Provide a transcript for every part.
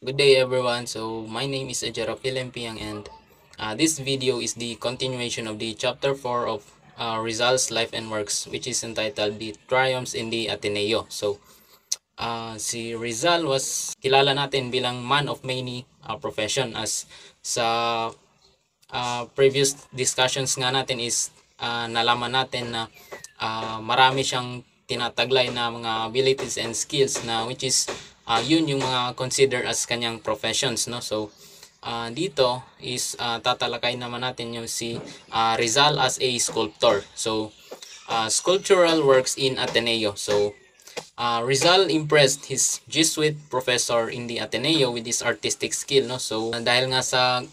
Good day everyone. So my name is Ejero Pilempiang and this video is the continuation of the chapter 4 of Rizal's Life and Works, which is entitled The Triumphs in the Ateneo. So si Rizal was kilala natin bilang man of many profession, as sa previous discussions nga natin is nalaman natin na marami siyang tinataglay na mga abilities and skills na which is yun yung mga consider as kanyang professions, no? So dito is tatalakay naman natin yung si Rizal as a sculptor. So sculptural works in Ateneo. So Rizal impressed his Jesuit professor in the Ateneo with his artistic skill, no? So dahil nga sa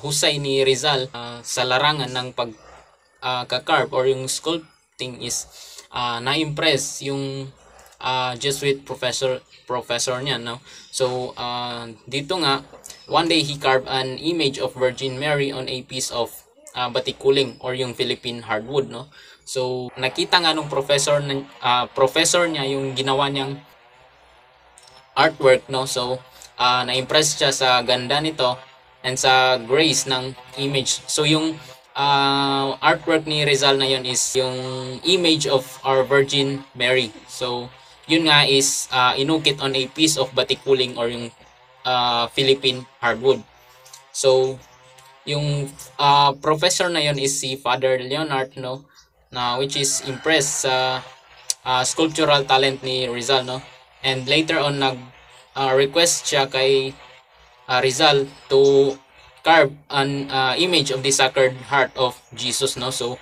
husay ni Rizal sa larangan ng pag-carve or yung sculpting is na-impress yung Jesuit professor niya, no? So dito nga one day he carved an image of Virgin Mary on a piece of batikuling or yung Philippine hardwood, no? So nakita nga nung professor niya yung ginawa niyang artwork, no? So na-impress siya sa ganda nito and sa grace ng image. So yung artwork ni Rizal na yun is yung image of our Virgin Mary. So yun nga is inukit on a piece of batikuling or yung Philippine hardwood. So yung professor na yun is si Father Leonard, no, na which is impressed sa sculptural talent ni Rizal, no, and later on nag request siya kay Rizal to carve an image of the Sacred Heart of Jesus, no. So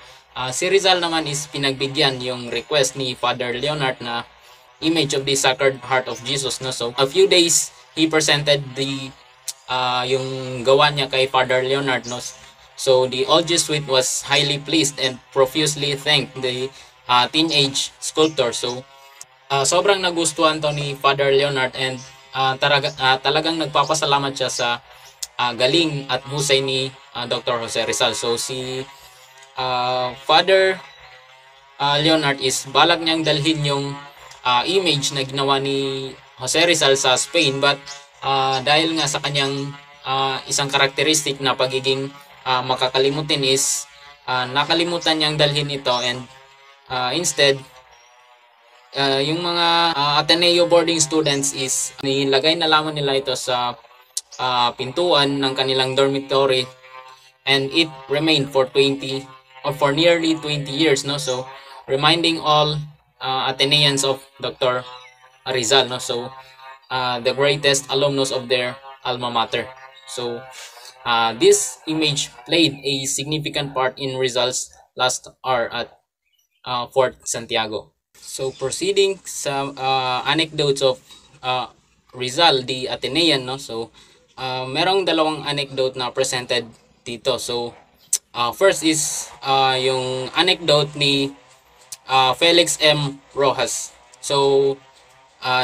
si Rizal naman is pinagbigyan yung request ni Father Leonard na image of the Sacred Heart of Jesus, no. So a few days he presented the yung gawa niya kay Father Leonard, no. So the old Jesuit was highly pleased and profusely thanked the teenage sculptor. So sobrang nagustuhan to ni Father Leonard and talagang nagpapasalamat siya sa galing at husay ni Dr. Jose Rizal. So si Father Leonard is balak niyang dalhin yung image na ginawa ni Jose Rizal sa Spain, but dahil nga sa kanyang isang karakteristik na pagiging makakalimutin is nakalimutan niyang dalhin ito, and instead yung mga Ateneo boarding students is nilagay na lamang nila ito sa pintuan ng kanilang dormitory, and it remained for 20 or for nearly 20 years, no. So reminding all Ateneans of Dr. Rizal, no. So the greatest alumnus of their alma mater. So this image played a significant part in Rizal's last hour at Fort Santiago. So proceeding sa anecdotes of Rizal the Atenean, no. So merong dalawang anecdote na presented dito. So first is yung anecdote ni Felix M. Rojas. So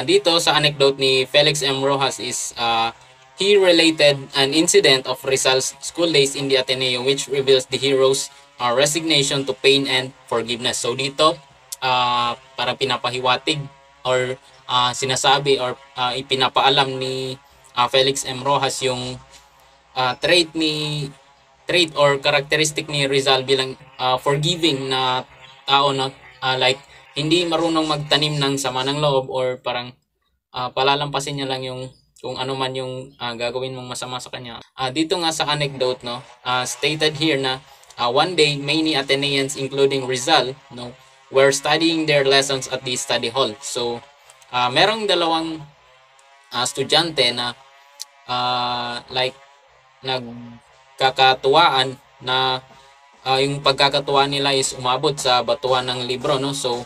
dito sa anecdote ni Felix M. Rojas is he related an incident of Rizal's school days in the Ateneo which reveals the hero's resignation to pain and forgiveness. So dito para pinapahiwatig or sinasabi or ipinapaalam ni Felix M. Rojas yung trait or characteristic ni Rizal bilang forgiving na tao, na like hindi marunong magtanim ng sama ng loob or parang palalampasin niya lang yung kung ano man yung gagawin mong masama sa kanya. Dito nga sa anecdote, no, stated here na one day many Ateneans including Rizal, no, were studying their lessons at the study hall. So merong dalawang estudyante na like nagkakatuwaan na yung pagkakatuwa nila is umabot sa batuhan ng libro, no. So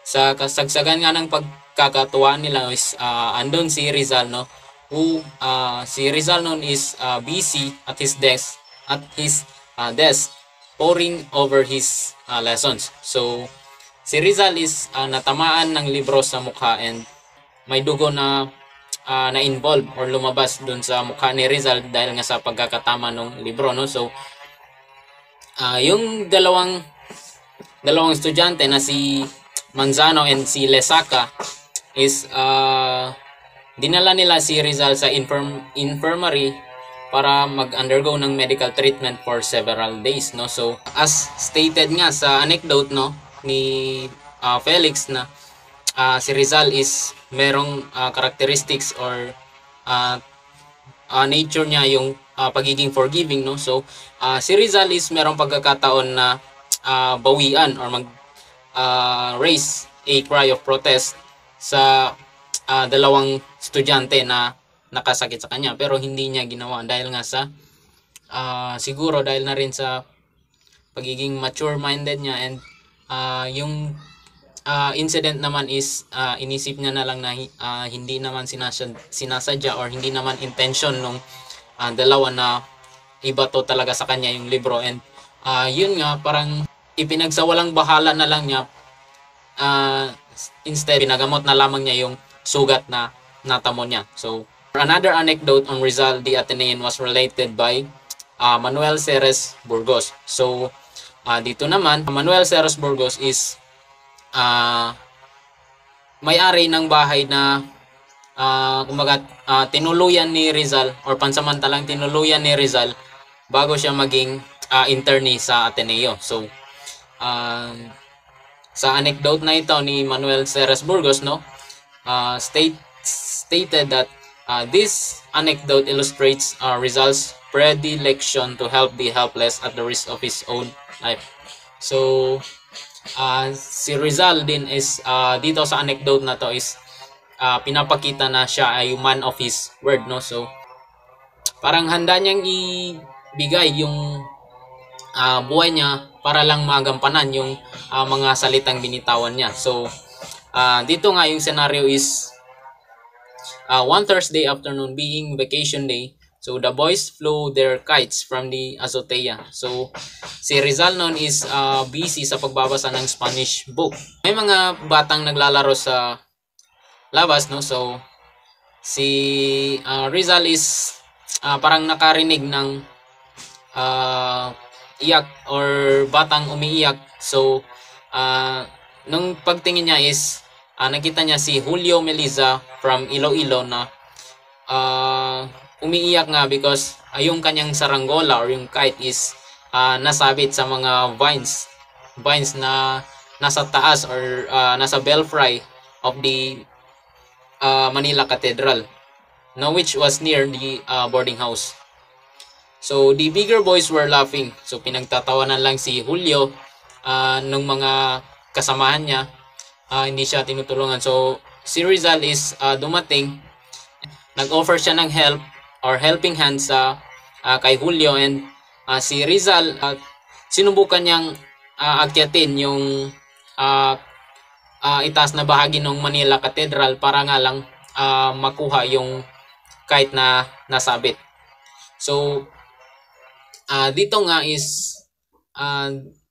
sa kasagsagan nga ng pagkakatuwa nila is andun si Rizal, no, who si Rizal noon is busy at his desk poring over his lessons. So si Rizal is natamaan ng libro sa mukha and may dugo na na-involve or lumabas dun sa mukha ni Rizal dahil nga sa pagkakatama ng libro, no. So yung dalawang estudyante na si Manzano and si Lesaca is dinala nila si Rizal sa infirmary para mag-undergo ng medical treatment for several days, no. So as stated nga sa anecdote, no, ni Felix, na si Rizal is merong characteristics or nature niya yung pagiging forgiving, no. So si Rizal is merong pagkakataon na bawian or mag raise a cry of protest sa dalawang estudyante na nakasakit sa kanya, pero hindi niya ginawa dahil nga sa siguro dahil na rin sa pagiging mature minded niya, and yung incident naman is inisip niya na lang na hindi naman sinasadya or hindi naman intention nung dalawa na ibato talaga sa kanya yung libro, and yun nga parang ipinagsawalang bahala na lang niya, instead pinagamot na lamang niya yung sugat na natamo niya. So another anecdote on Rizal the Atenean was related by Manuel Ceres Burgos. So dito naman, Manuel Ceres Burgos is may-ari ng bahay na kumbaga tinuluyan ni Rizal or pansamantalang tinuluyan ni Rizal bago siya maging internee sa Ateneo. So sa anecdote na ito ni Manuel Ceres Burgos, no, stated that this anecdote illustrates Rizal's predilection to help the helpless at the risk of his own life. So si Rizal din is dito sa anecdote na to is pinapakita na siya ay man of his word, no. So parang handa niyang ibigay yung buhay niya para lang magampanan yung mga salitang binitawan niya. So dito nga yung scenario is one Thursday afternoon, being vacation day, so the boys flew their kites from the azotea. So si Rizal noon is busy sa pagbabasa ng Spanish book. May mga batang naglalaro sa labas, no. So si Rizal is parang nakarinig ng iyak or batang umiiyak. So nung pagtingin niya is nakita niya si Julio Meliza from Iloilo na umiiyak nga because yung kanyang saranggola or yung kite is nasabit sa mga vines na nasa taas or nasa belfry of the Manila Cathedral, no, which was near the boarding house. So the bigger boys were laughing. So pinagtatawanan lang si Julio ng mga kasamahan niya, hindi siya tinutulungan. So si Rizal is dumating, nag-offer siya ng help or helping hand sa kay Julio, and si Rizal sinubukan niyang akyatin yung itaas na bahagi ng Manila Cathedral para nga lang makuha yung kite na nasabit. So dito nga is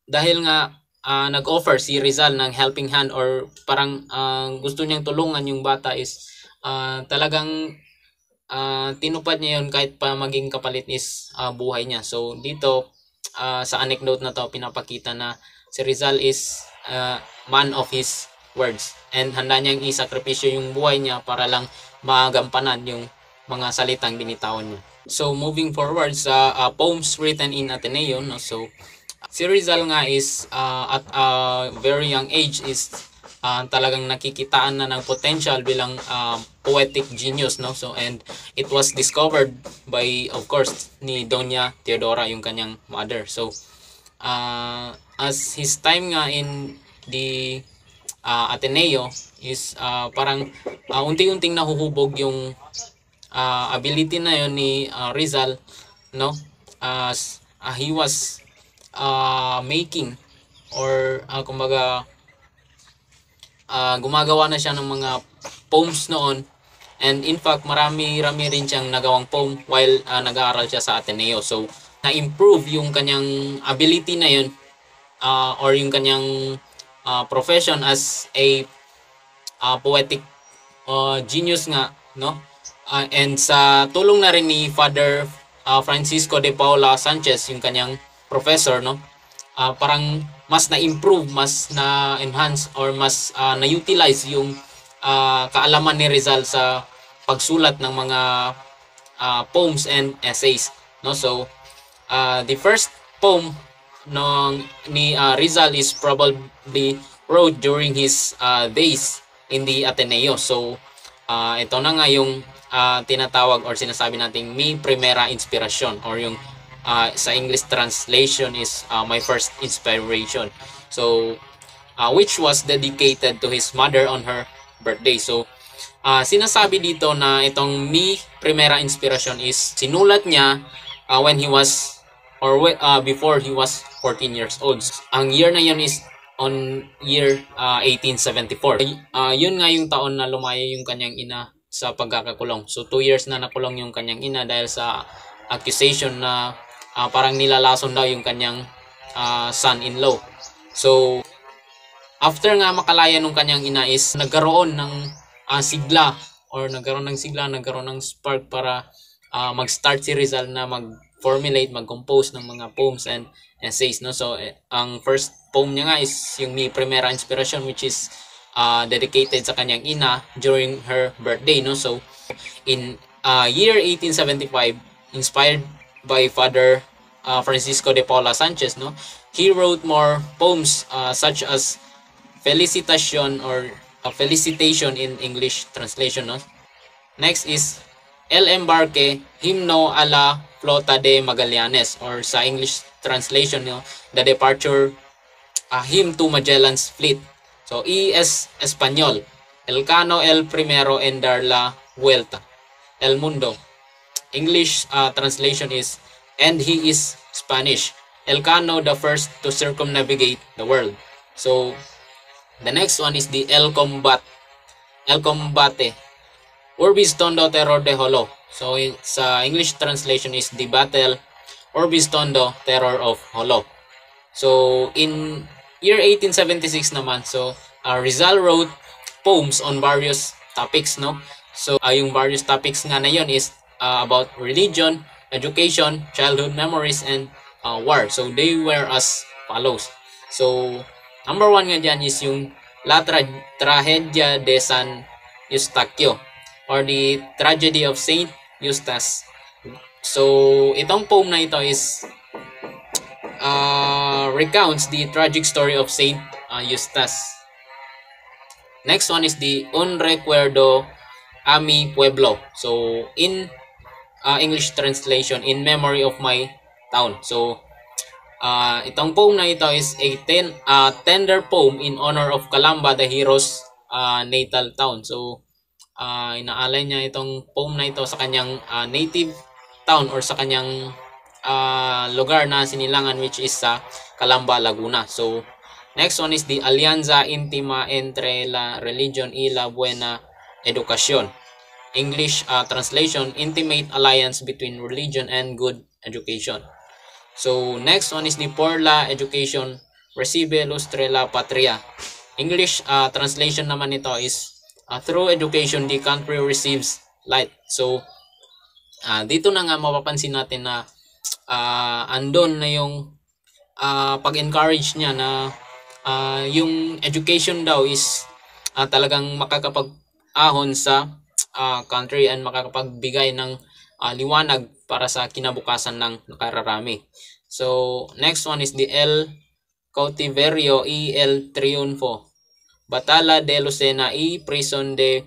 dahil nga nag-offer si Rizal ng helping hand or parang gusto niyang tulungan yung bata, is talagang tinupad niya yun kahit pa maging kapalit is buhay niya. So dito sa anecdote na to pinapakita na si Rizal is man of his words, and handa niyang isakripisyo yung buhay niya para lang magampanan yung mga salitang binitawan niya. So moving forward sa poems written in Ateneo, no? So si Rizal nga is at a very young age is talagang nakikitaan na ng potential bilang poetic genius, no. So and it was discovered by, of course, ni Doña Teodora, yung kanyang mother. So as his time nga in the Ateneo is parang unti-unting nahuhubog yung ability na yun ni Rizal, no. He was making or kumbaga gumagawa na siya ng mga poems noon, and in fact marami rin siyang nagawang poem while nag-aaral siya sa Ateneo. So na-improve yung kanyang ability na yun or yung kanyang profession as a poetic genius nga, no. And sa tulong na rin ni Father Francisco de Paula Sanchez, yung kanyang professor, no, parang mas na-improve, mas na-enhance or mas na-utilize yung kaalaman ni Rizal sa pagsulat ng mga poems and essays, no? So the first poem ni Rizal is probably wrote during his days in the Ateneo. So ito na nga yung tinatawag or sinasabi nating mi primera inspirasyon, or yung sa English translation is my first inspiration. So which was dedicated to his mother on her birthday. So sinasabi dito na itong mi primera inspirasyon is sinulat niya when he was before he was 14 years old. Ang year na yun is on year 1874. Yun nga yung taon na lumaya yung kanyang ina sa pagkakakulong. So 2 years na nakulong yung kanyang ina dahil sa accusation na parang nilalason daw yung kanyang son-in-law. So after nga makalaya nung kanyang ina is nagkaroon ng sigla, nagkaroon ng spark para mag-start si Rizal na mag-formulate, mag-compose ng mga poems and essays, no? So ang first poem niya nga is yung Mi Primera Inspirasyon, which is dedicated sa kanyang ina during her birthday, no? So in year 1875, inspired by Father Francisco de Paula Sanchez, no, he wrote more poems such as Felicitation, or Felicitation in English translation, no? Next is El Embarque, Himno a la Flota de Magallanes, or sa English translation, no, the departure hymn to Magellan's fleet. So E.S. Espanyol, El Cano el Primero en dar la Vuelta, El Mundo. English translation is And he is Spanish, El Cano the first to circumnavigate the world. So the next one is the El Combate, Urbis Tondo Terror de Jolo. So sa English translation is the Battle Urbis Tondo Terror of Jolo. So in year 1876 naman, so Rizal wrote poems on various topics, no? So yung various topics nga na yun is about religion, education, childhood memories, and war. So they were as follows. So number 1 nga dyan is yung La Tragedia de San Eustaquio, or the Tragedy of Saint Eustace. So itong poem na ito is recounts the tragic story of Saint Eustace. Next one is the Un Recuerdo a mi Pueblo. So in English translation, In Memory of My Town. So itong poem na ito is a tender poem in honor of Calamba, the hero's natal town. So inaalay niya itong poem na ito sa kanyang native town, or sa kanyang lugar na sinilangan, which is sa Calamba, Laguna. So next one is the Alianza Intima entre la Religion y la Buena Educación. English translation, Intimate Alliance between Religion and Good Education. So next one is the Por la Education Recibe Lustre la Patria. English translation naman nito is through education the country receives light. So dito na nga mapapansin natin na andon na yung pag-encourage niya na yung education daw is talagang makakapag-ahon sa country and makakapagbigay ng liwanag para sa kinabukasan ng nakararami. So next one is the El Cautiverio y el Triunfo, Batalla de Lucena y Prison de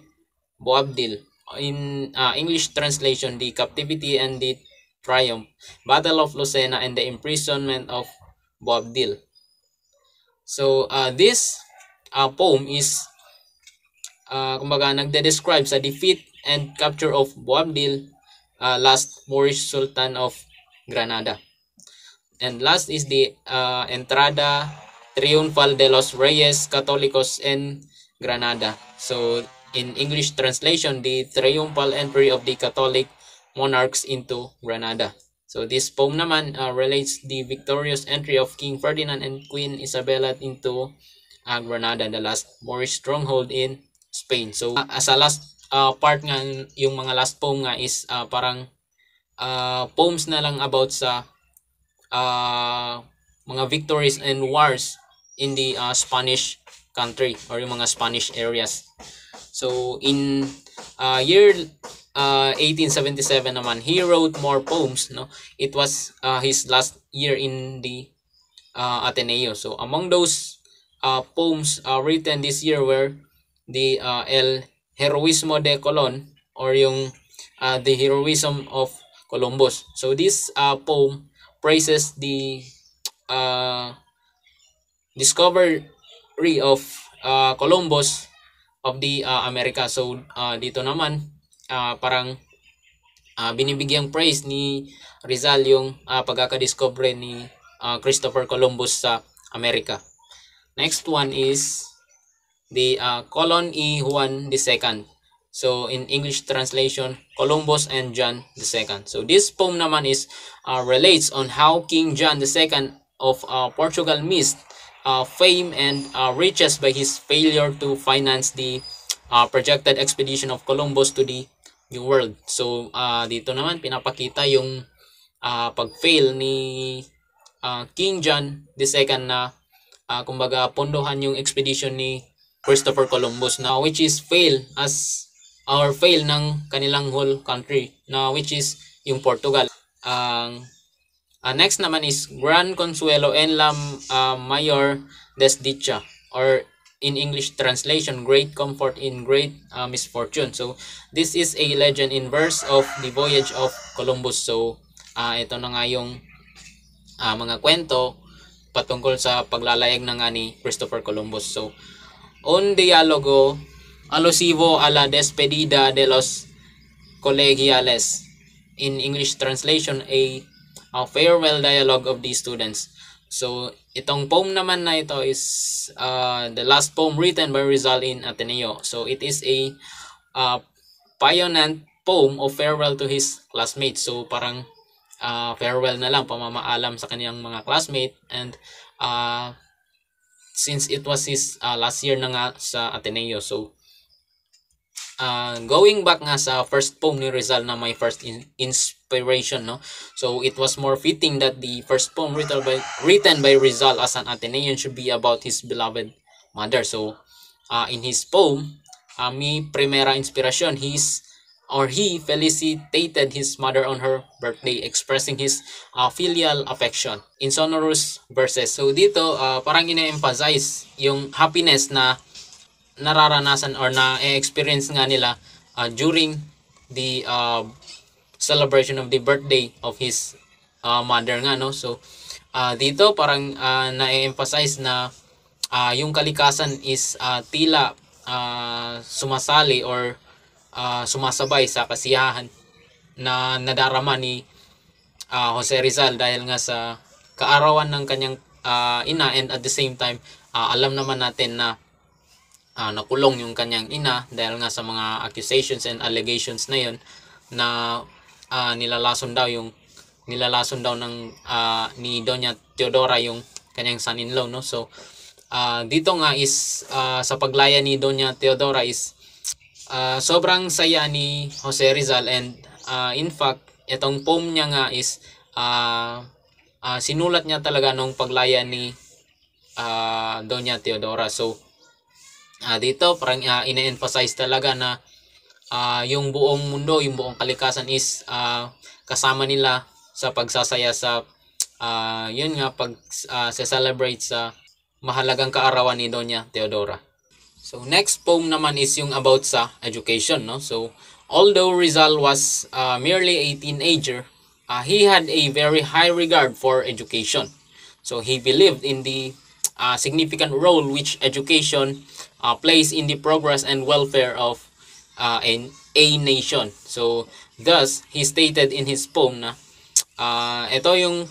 Boabdil. In English translation, the Captivity and the Triumph, Battle of Lucena and the Imprisonment of Boabdil. So this poem is kumbaga nagde-describe sa defeat and capture of Boabdil, last Moorish Sultan of Granada. And last is the Entrada Triunfal de los Reyes Católicos en Granada. So in English translation, the triumphal entry of the Catholic monarchs into Granada. So this poem naman relates the victorious entry of King Ferdinand and Queen Isabella into Granada, the last Moorish stronghold in Spain. So as a last part nga, yung mga last poem nga is parang poems na lang about sa mga victories and wars in the Spanish country, or yung mga Spanish areas. So in year 1877 naman, he wrote more poems, no? It was his last year in the Ateneo. So among those poems written this year were the El Heroismo de Colon, or yung the heroism of Columbus. So this poem praises the uh, discovery of Columbus of the America. So dito naman parang binibigyang praise ni Rizal yung pagkakadiscover ni Christopher Columbus sa Amerika. Next one is the Colon y Juan II. So in English translation, Columbus and John II. So this poem naman is relates on how King John II of Portugal missed fame and riches by his failure to finance the projected expedition of Columbus to the New World. So dito naman pinapakita yung pag-fail ni King John II na kumbaga pondohan yung expedition ni Christopher Columbus, na which is fail as or fail ng kanilang whole country, na which is yung Portugal. Next naman is Gran Consuelo en la Mayor Desdicha, or in English translation, Great Comfort in Great Misfortune. So this is a legend in verse of the voyage of Columbus. So ito na nga yung mga kwento patungkol sa paglalayag na nga ni Christopher Columbus. So un diálogo alusivo a la despedida de los colegiales, in English translation, a farewell dialogue of the students. So itong poem naman na ito is the last poem written by Rizal in Ateneo. So it is a poignant poem of farewell to his classmates. So parang farewell na lang, pamamaalam sa kaniyang mga classmate, and since it was his last year na nga sa Ateneo. So going back nga sa first poem ni Rizal na my first inspiration, no? So it was more fitting that the first poem written by Rizal as an Atenean should be about his beloved mother. So in his poem, Mi Primera Inspiración, he felicitated his mother on her birthday, expressing his filial affection in sonorous verses. So dito parang ina-emphasize yung happiness na nararanasan or na-experience nga nila during the celebration of the birthday of his mother nga, no? So dito parang na-emphasize na yung kalikasan is tila sumasali or sumasabay sa kasiyahan na nadarama ni Jose Rizal dahil nga sa kaarawan ng kanyang ina, and at the same time alam naman natin na nakulong yung kanyang ina dahil nga sa mga accusations and allegations na yun na nilalason daw ng ni Doña Teodora yung kanyang son-in-law, no? So dito nga is sa paglaya ni Doña Teodora is sobrang saya ni Jose Rizal, and in fact itong poem niya nga is sinulat niya talaga nung paglaya ni Doña Teodora. So dito parang ina-emphasize talaga na yung buong mundo, yung buong kalikasan is kasama nila sa pagsasaya sa yun nga celebrate sa mahalagang kaarawan ni Doña Teodora. So next poem naman is yung about sa education, no? So although Rizal was merely a teenager, he had a very high regard for education. So he believed in the significant role which education plays in the progress and welfare of a nation. So thus he stated in his poem na ito yung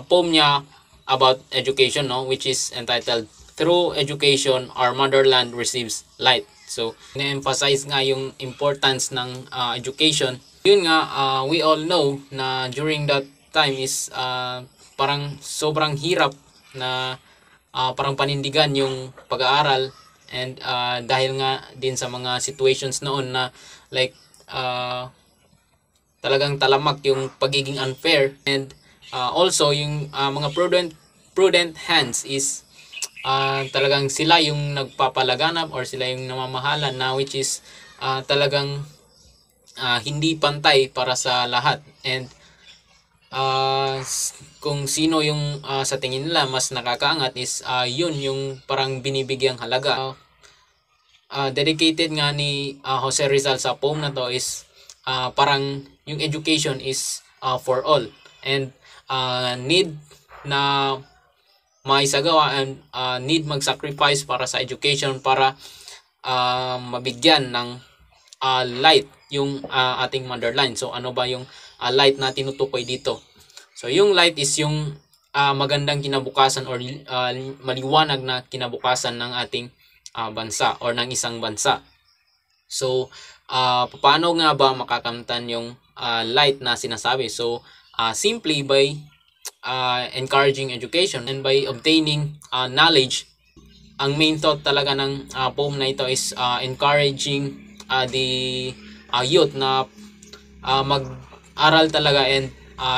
poem niya about education, no, which is entitled Through Education Our Motherland Receives Light. So na-emphasize nga yung importance ng education. Yun nga, we all know na during that time is parang sobrang hirap na parang panindigan yung pag-aaral, and dahil nga din sa mga situations noon na like talagang talamak yung pagiging unfair, and also yung mga prudent hands is talagang sila yung nagpapalaganap or sila yung namamahala na, which is talagang hindi pantay para sa lahat. And kung sino yung sa tingin nila mas nakakaangat is yun yung parang binibigyang halaga. Dedicated nga ni Jose Rizal sa poem na to is parang yung education is for all, and need na maisagawa, and need mag-sacrifice para sa education para mabigyan ng light yung ating motherland. So ano ba yung light na tinutukoy dito? So yung light is yung magandang kinabukasan or maliwanag na kinabukasan ng ating bansa or ng isang bansa. So paano nga ba makakamtan yung light na sinasabi? So simply by encouraging education and by obtaining knowledge. Ang main thought talaga ng poem na ito is encouraging the youth na mag-aral talaga and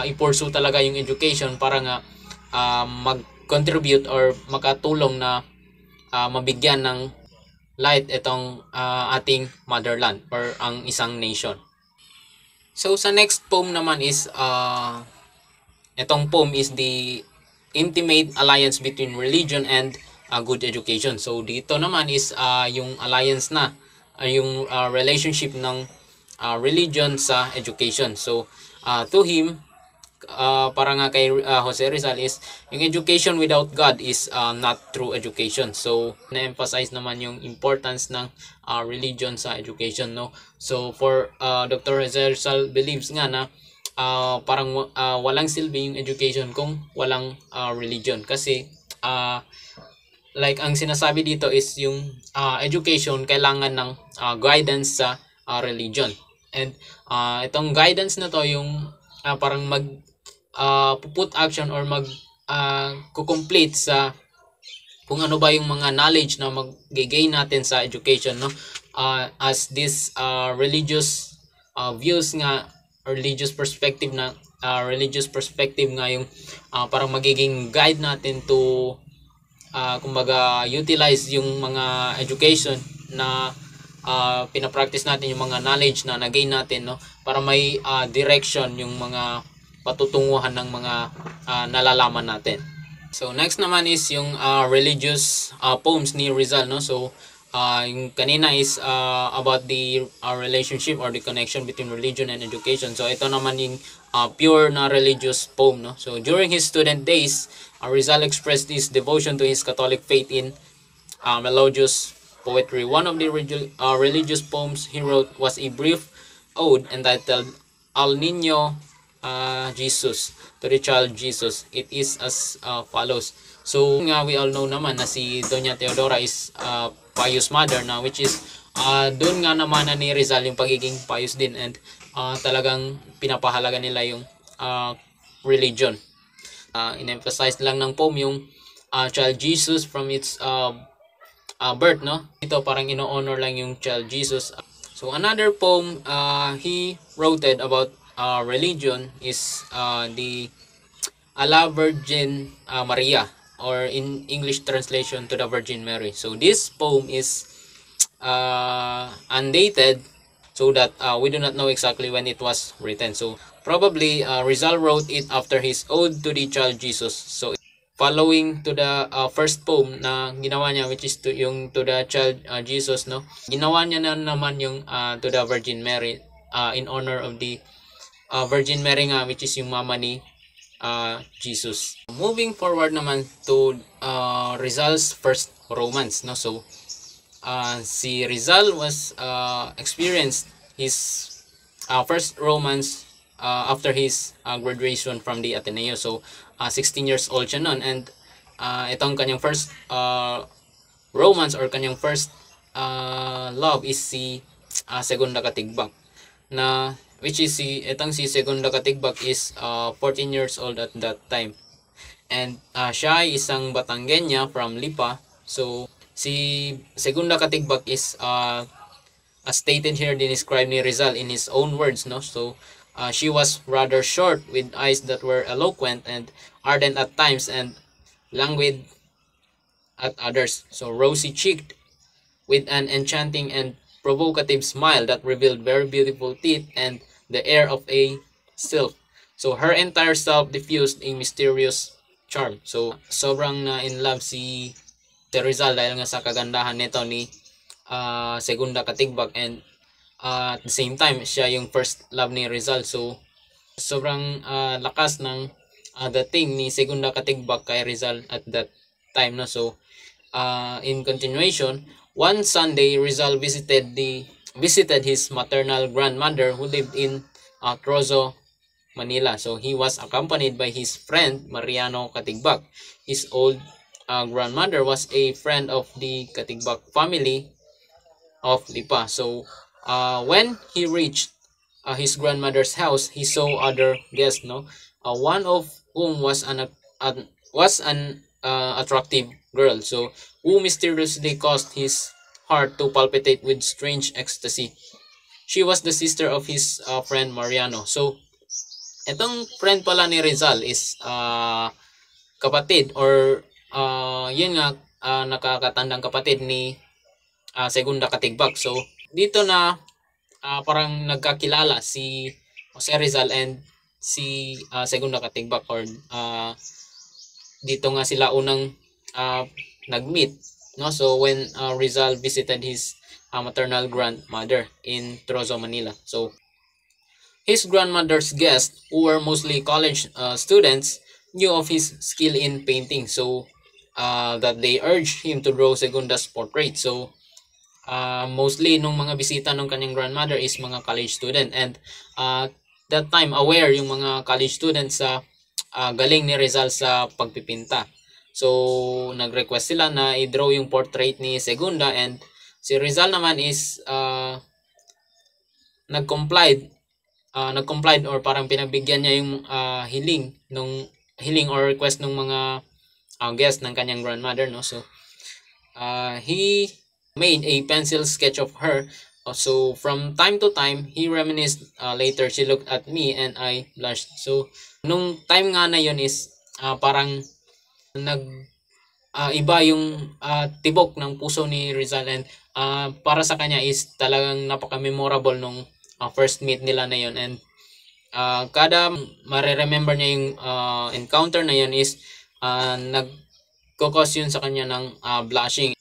i-pursue talaga yung education para nga mag-contribute or makatulong na mabigyan ng light itong ating motherland or ang isang nation. So sa next poem naman is itong poem is the intimate alliance between religion and good education. So dito naman is yung alliance na yung relationship ng religion sa education. So to him, para nga kay Jose Rizal is yung education without God is not true education. So na-emphasize naman yung importance ng religion sa education, no? So for Dr. Jose Rizal believes nga na parang walang silbi yung education kung walang religion, kasi like ang sinasabi dito is yung education kailangan ng guidance sa religion, and itong guidance na to yung parang mag put action or mag complete sa kung ano ba yung mga knowledge na mag-gain natin sa education, no? As this religious views nga, religious perspective nga yung parang magiging guide natin to kumbaga utilize yung mga education na pinapractice natin, yung mga knowledge na nagain natin, no? Para may direction yung mga patutunguhan ng mga nalalaman natin. So next naman is yung religious poems ni Rizal, no? So yung kanina is about the relationship or the connection between religion and education. So ito naman yung pure na religious poem, no? So during his student days, Rizal expressed his devotion to his Catholic faith in melodious poetry. One of the religious poems he wrote was a brief ode entitled Al Niño Jesus, to the child Jesus. It is as follows. So nga we all know naman na si Doña Teodora is pious mother na, which is doon nga naman na ni Rizal yung pagiging pious din, and talagang pinapahalaga nila yung religion. In-emphasize lang ng poem yung child Jesus from its birth, no? Ito parang ino-honor lang yung child Jesus. So another poem he wrote about religion is the A la Virgin Maria, or in English translation, To the Virgin Mary. So this poem is undated, so that we do not know exactly when it was written. So probably Rizal wrote it after his ode to the child Jesus. So following to the first poem na ginawa niya, which is yung to the child Jesus, no? Ginawa niya na naman yung to the Virgin Mary in honor of the Virgin Mary nga, which is yung mama ni Jesus. Moving forward naman to Rizal's first romance, no? So si Rizal was experienced his first romance after his graduation from the Ateneo. So 16 years old siya noon, and itong kanyang first romance or kanyang first love is si Segunda Katigbak, na which is si Segunda Katigbak is 14 years old at that time, and siya ay isang Batangueña from Lipa. So si Segunda Katigbak is as stated here, described ni Rizal in his own words, no? So she was rather short, with eyes that were eloquent and ardent at times and languid at others. So rosy-cheeked, with an enchanting and provocative smile that revealed very beautiful teeth and the air of a sylph. So her entire self diffused a mysterious charm. So sobrang na in love si Rizal dahil nga sa kagandahan nito ni Segunda Katigbak, and at the same time siya yung first love ni Rizal. So sobrang lakas ng dating ni Segunda Katigbak kay Rizal at that time, no. So in continuation, one Sunday Rizal visited his maternal grandmother who lived in Trozo, Manila. So he was accompanied by his friend Mariano Katigbak. His old grandmother was a friend of the Katigbak family of Lipa. So when he reached his grandmother's house, he saw other guests, no, one of whom was an attractive girl, so who mysteriously caused his heart to palpitate with strange ecstasy. She was the sister of his friend Mariano. So etong friend pala ni Rizal is kapatid, or yun nga, nakakatandang kapatid ni Segunda Katigbak. So dito na parang nagkakilala si Jose Rizal and si Segunda Katigbak, or dito nga sila unang nag-meet, no. So when Rizal visited his maternal grandmother in Trozo, Manila. So his grandmother's guests, who were mostly college students, knew of his skill in painting, so that they urged him to draw Segunda's portrait. So mostly nung mga bisita ng kanyang grandmother is mga college student, and that time aware yung mga college students sa galing ni Rizal sa pagpipinta. So nag-request sila na i-draw yung portrait ni Segunda, and si Rizal naman is nag-complied or parang pinagbigyan niya yung hiling or request ng mga guest ng kanyang grandmother, no. So he made a pencil sketch of her. So from time to time he reminisced. Later she looked at me and I blushed. So nung time nga na yun is parang iba yung tibok ng puso ni Rizal, and para sa kanya is talagang napaka-memorable nung first meet nila na yun, and kada mare-remember niya yung encounter na yun is nag-cause yun sa kanya ng blushing.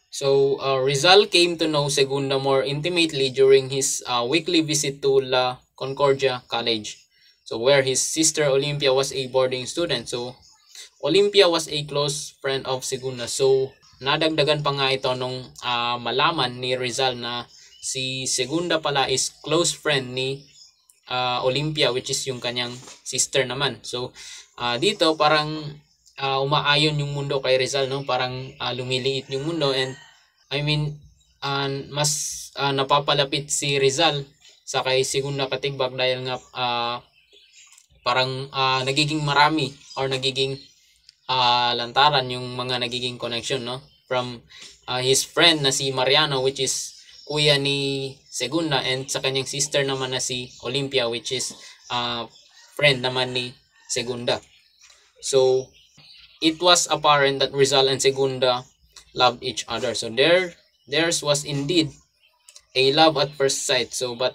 So Rizal came to know Segunda more intimately during his weekly visit to La Concordia College, so where his sister Olympia was a boarding student. So Olympia was a close friend of Segunda. So nadagdagan pa nga ito nung malaman ni Rizal na si Segunda pala is close friend ni Olympia, which is yung kanyang sister naman. So dito parang umaayon yung mundo kay Rizal, no. Parang lumiliit yung mundo, and I mean mas napapalapit si Rizal sa kay Segunda Katigbak dahil nga parang nagiging marami or nagiging lantaran yung mga nagiging connection, no, from his friend na si Mariano, which is kuya ni Segunda, and sa kanyang sister naman na si Olympia, which is friend naman ni Segunda. So it was apparent that Rizal and Segunda loved each other. So theirs was indeed a love at first sight. So but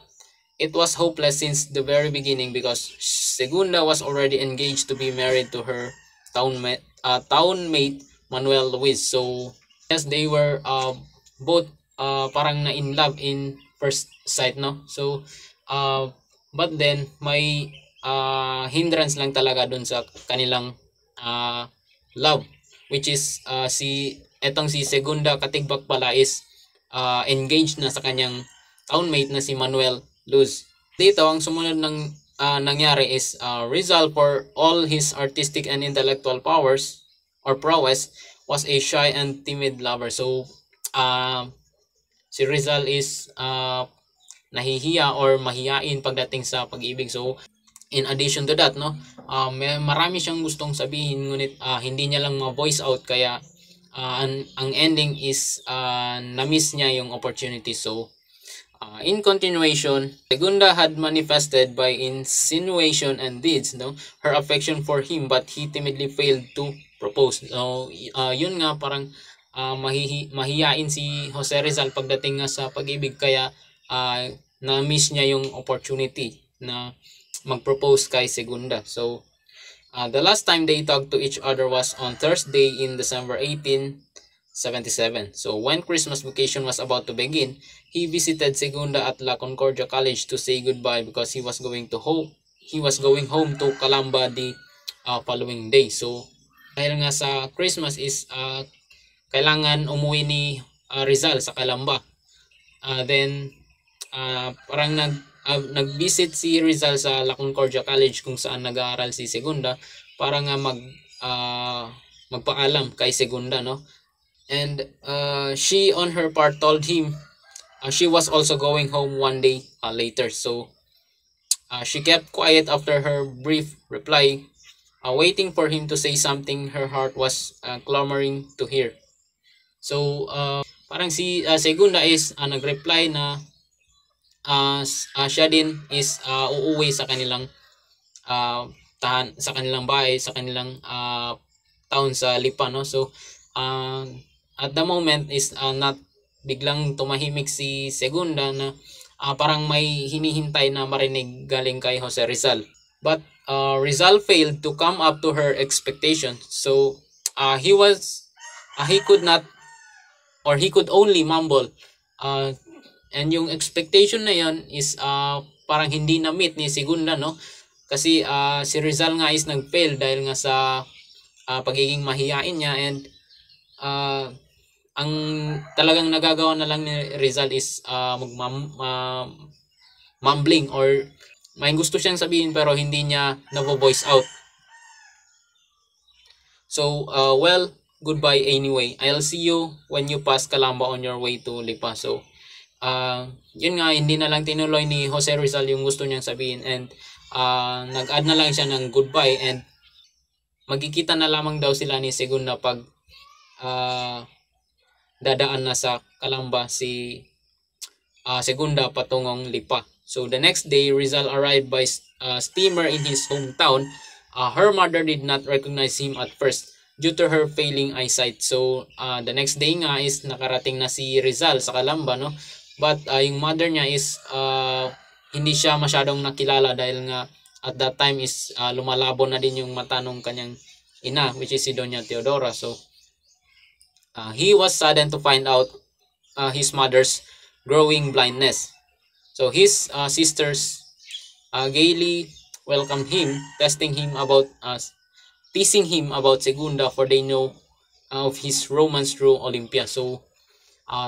it was hopeless since the very beginning, because Segunda was already engaged to be married to her townmate Manuel Luis. So yes, they were both parang na in love in first sight, no. So but then may hindrance lang talaga dun sa kanilang love, which is si Segunda Katigbak pala is engaged na sa kanyang townmate na si Manuel Luz. Dito ang sumunod ng nangyari is Rizal, for all his artistic and intellectual powers or prowess, was a shy and timid lover. So si Rizal is nahihiya or mahiyain pagdating sa pag-ibig. So in addition to that, no, may marami siyang gustong sabihin, ngunit hindi niya lang ma-voice out, kaya ang ending is na-miss niya yung opportunity. So in continuation, Segunda had manifested by insinuation and deeds, no, her affection for him, but he timidly failed to propose. So yun nga, parang mahiyain si Jose Rizal pagdating nga sa pag-ibig, kaya na-miss niya yung opportunity na mag-propose kay Segunda. So the last time they talked to each other was on Thursday in December 1877. So when Christmas vacation was about to begin, he visited Segunda at La Concordia College to say goodbye because he was going home to Calamba the following day. So dahil nga sa Christmas is kailangan umuwi ni Rizal sa Calamba. Then parang nag-visit si Rizal sa La Concordia College kung saan nag-aaral si Segunda para nga magpaalam kay Segunda, no? And she on her part told him she was also going home one day later. So she kept quiet after her brief reply, waiting for him to say something her heart was clamoring to hear. So parang si Segunda is nag-reply na siya din is uuwi sa kanilang sa kanilang bahay, sa kanilang town sa Lipa, no? So at the moment is not biglang tumahimik si Segunda na parang may hinihintay na marinig galing kay Jose Rizal. But Rizal failed to come up to her expectation. So he could not, or he could only mumble. And yung expectation na yon is parang hindi na meet ni Segunda, no? Kasi si Rizal nga is nag-fail dahil nga sa pagiging mahiyain niya, and ang talagang nagagawa na lang ni Rizal is mumbling, or may gusto siyang sabihin pero hindi niya na-voice out. So well, goodbye anyway. I'll see you when you pass Calamba on your way to Lipa. So yun nga, hindi na lang tinuloy ni Jose Rizal yung gusto niyang sabihin, and nag-add na lang siya ng goodbye, and magkikita na lamang daw sila ni Segunda pag dadaan na sa Calamba si Segunda patungong Lipa. So the next day, Rizal arrived by steamer in his hometown. Her mother did not recognize him at first due to her failing eyesight. So the next day nga is nakarating na si Rizal sa Calamba, no? But yung mother niya is hindi siya masyadong nakilala dahil nga at that time is lumalabo na din yung mata ng kanyang ina, which is si Doña Teodora. So he was saddened to find out his mother's growing blindness. So his sisters gaily welcomed him, teasing him about Segunda, for they know of his romance through Olympia. So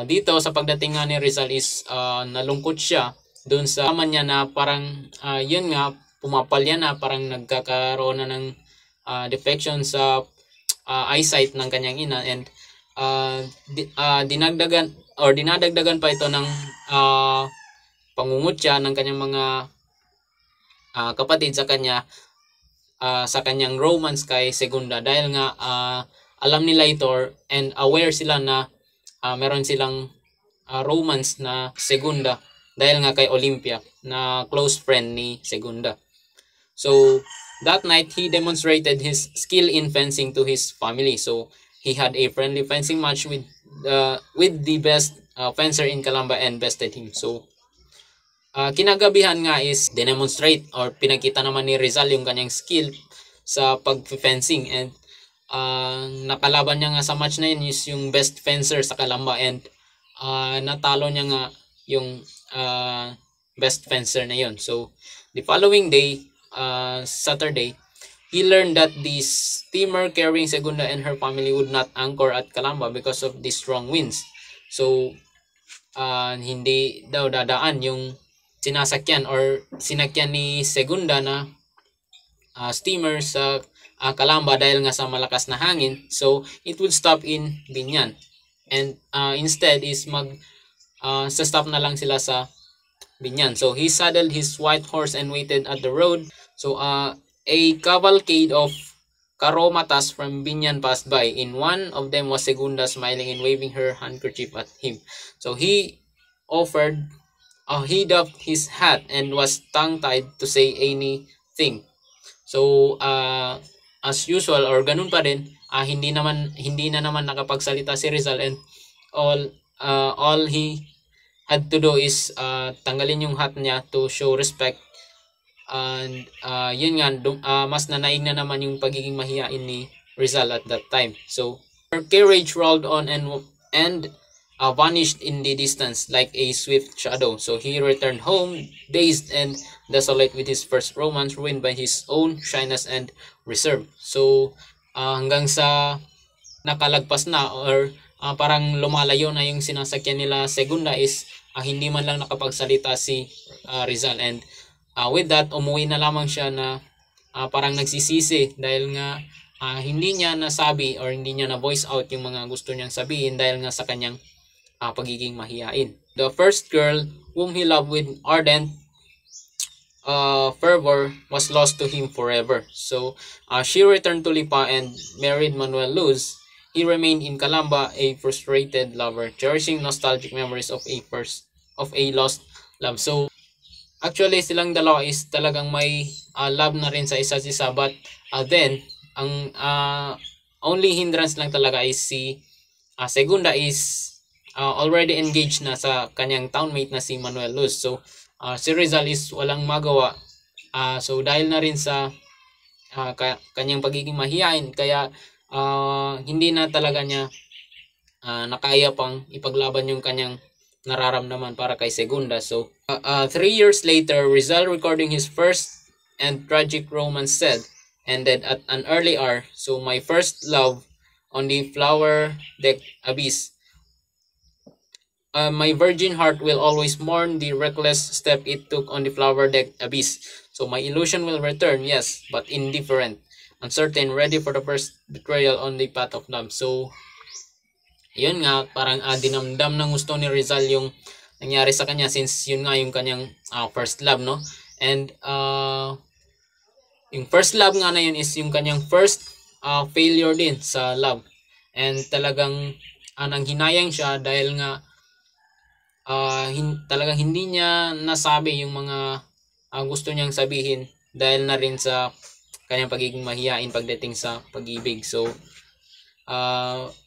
dito sa pagdating nga ni Rizal is nalungkot siya doon sa man niya na parang yun nga, pumapalya na, parang nagkakaroon na ng defection sa eyesight ng kanyang ina, and dinadagdagan pa ito ng pangungutya ng kanyang mga kapatid sa kanya sa kanyang romance kay Segunda, dahil nga alam nila ito and aware sila na meron silang romance na Segunda dahil nga kay Olympia na close friend ni Segunda. So that night he demonstrated his skill in fencing to his family. So he had a friendly fencing match with the best fencer in Calamba and bested him. So kinagabihan nga is demonstrate or pinakita naman ni Rizal yung kanyang skill sa pag-fencing, and nakalaban niya nga sa match na yun is yung best fencer sa Calamba, and natalo niya nga yung best fencer na yun. So the following day, Saturday, he learned that the steamer carrying Segunda and her family would not anchor at Calamba because of the strong winds. So hindi daw dadaan yung sinakyan ni Segunda na steamer sa Calamba dahil nga sa malakas na hangin. So it would stop in Binyan, and instead is stop na lang sila sa Binyan. So he saddled his white horse and waited at the road. So a cavalcade of karomatas from Binyan passed by. In one of them was Segunda, smiling and waving her handkerchief at him. So he doffed his hat and was tongue-tied to say anything. So as usual or ganun pa din, hindi na naman nakapagsalita si Rizal, and all he had to do is tanggalin yung hat niya to show respect. And yun nga, mas nanaig na naman yung pagiging mahiyain ni Rizal at that time. So her carriage rolled on and vanished in the distance like a swift shadow. So he returned home, dazed and desolate, with his first romance ruined by his own shyness and reserve. So hanggang sa nakalagpas na, or parang lumalayo na yung sinasakyan nila Segunda, is hindi man lang nakapagsalita si Rizal. And with that, umuwi na lamang siya na parang nagsisisi dahil nga hindi niya nasabi or hindi niya na voice out yung mga gusto niyang sabihin dahil nga sa kanyang pagiging mahiyain. The first girl whom he loved with ardent fervor was lost to him forever. So she returned to Lipa and married Manuel Luz. He remained in Calamba, a frustrated lover, cherishing nostalgic memories of a lost love. So actually silang dalawa is talagang may love na rin sa isa't isa, but then ang only hindrance lang talaga is si Segunda is already engaged na sa kanyang townmate na si Manuel Luz. So si Rizal is walang magawa. So dahil na rin sa kanyang pagiging mahiyain, kaya hindi na talaga niya nakaya pang ipaglaban yung kanyang nararamdaman para kay Segunda. So 3 years later, Rizal, recording his first and tragic romance, said, ended at an early hour. So my first love on the flower deck abyss. My virgin heart will always mourn the reckless step it took on the flower deck abyss. So my illusion will return, yes, but indifferent, uncertain, ready for the first betrayal on the path of love. So yun nga, parang dinamdam ng gusto ni Rizal yung nangyari sa kanya, since yun nga yung kanyang first love, no? And yung first love nga na yun is yung kanyang first failure din sa love. And talagang nanghinayang siya dahil nga talagang hindi niya nasabi yung mga gusto niyang sabihin dahil na rin sa kanyang pagiging mahiyain pagdating sa pag-ibig. So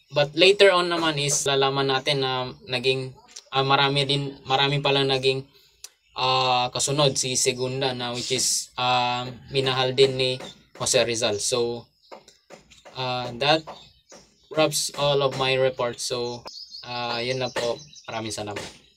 but later on naman is lalaman natin na naging marami pala naging kasunod si Segunda, na which is minahal din ni Jose Rizal. So that wraps all of my report. So yun na po, maraming salamat.